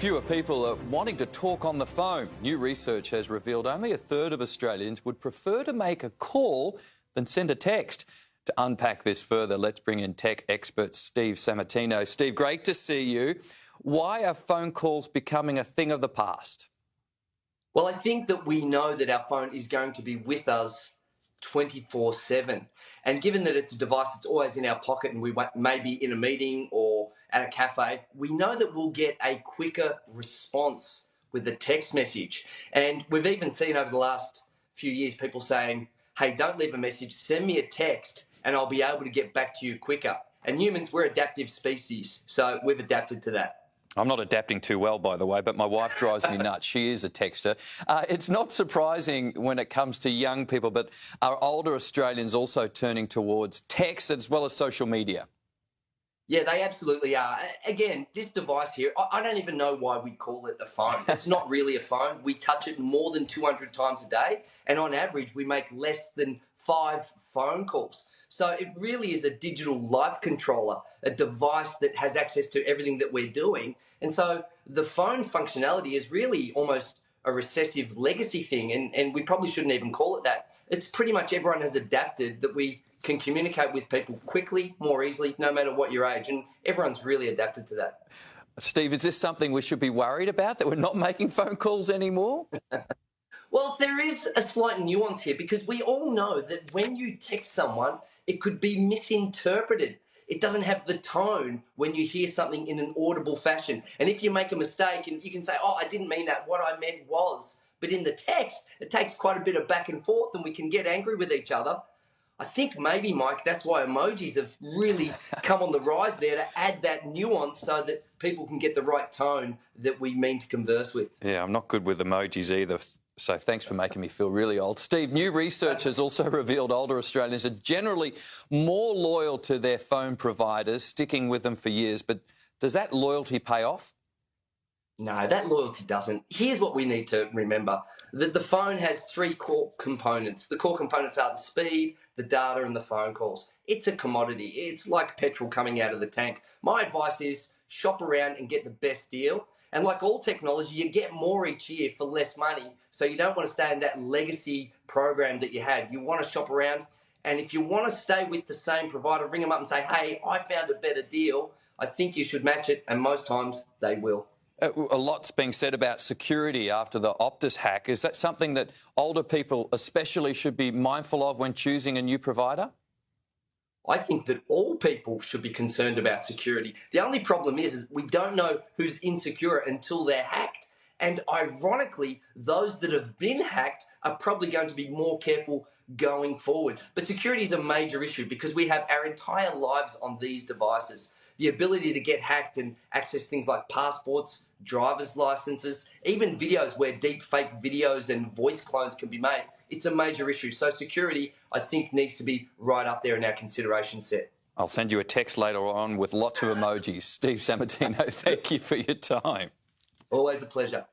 Fewer people are wanting to talk on the phone. New research has revealed only a third of Australians would prefer to make a call than send a text. To unpack this further, let's bring in tech expert Steve Sammartino. Steve, great to see you. Why are phone calls becoming a thing of the past? Well, I think that we know that our phone is going to be with us 24/7. And given that it's a device that's always in our pocket and we may be in a meeting or at a cafe, we know that we'll get a quicker response with a text message. And we've even seen over the last few years people saying, hey, don't leave a message, send me a text and I'll be able to get back to you quicker. And humans, we're adaptive species, so we've adapted to that. I'm not adapting too well, by the way, but my wife drives me nuts. She is a texter. It's not surprising when it comes to young people, but are older Australians also turning towards text as well as social media? Yeah, they absolutely are. Again, this device here, I don't even know why we call it a phone. It's not really a phone. We touch it more than 200 times a day, and on average, we make less than 5 phone calls. So it really is a digital life controller, a device that has access to everything that we're doing. And so the phone functionality is really almost a recessive legacy thing, and we probably shouldn't even call it that. It's pretty much everyone has adapted that we can communicate with people quickly, more easily, no matter what your age, and everyone's really adapted to that. Steve, is this something we should be worried about, that we're not making phone calls anymore? Well, there is a slight nuance here because we all know that when you text someone, it could be misinterpreted. It doesn't have the tone when you hear something in an audible fashion. And if you make a mistake, and you can say, oh, I didn't mean that, what I meant was. But in the text, it takes quite a bit of back and forth and we can get angry with each other. I think maybe, Mike, that's why emojis have really come on the rise there, to add that nuance so that people can get the right tone that we mean to converse with. Yeah, I'm not good with emojis either, so thanks for making me feel really old. Steve, new research has also revealed older Australians are generally more loyal to their phone providers, sticking with them for years. But does that loyalty pay off? No, that loyalty doesn't. Here's what we need to remember. The phone has 3 core components. The core components are the speed, the data, and the phone calls. It's a commodity. It's like petrol coming out of the tank. My advice is shop around and get the best deal. And like all technology, you get more each year for less money. So you don't want to stay in that legacy program that you had. You want to shop around. And if you want to stay with the same provider, ring them up and say, hey, I found a better deal. I think you should match it. And most times they will. A lot's being said about security after the Optus hack. Is that something that older people especially should be mindful of when choosing a new provider? I think that all people should be concerned about security. The only problem is we don't know who's insecure until they're hacked. And ironically, those that have been hacked are probably going to be more careful going forward. But security is a major issue because we have our entire lives on these devices. The ability to get hacked and access things like passports, driver's licenses, even videos where deep fake videos and voice clones can be made, it's a major issue. So security, I think, needs to be right up there in our consideration set. I'll send you a text later on with lots of emojis. Steve Sammartino, thank you for your time. Always a pleasure.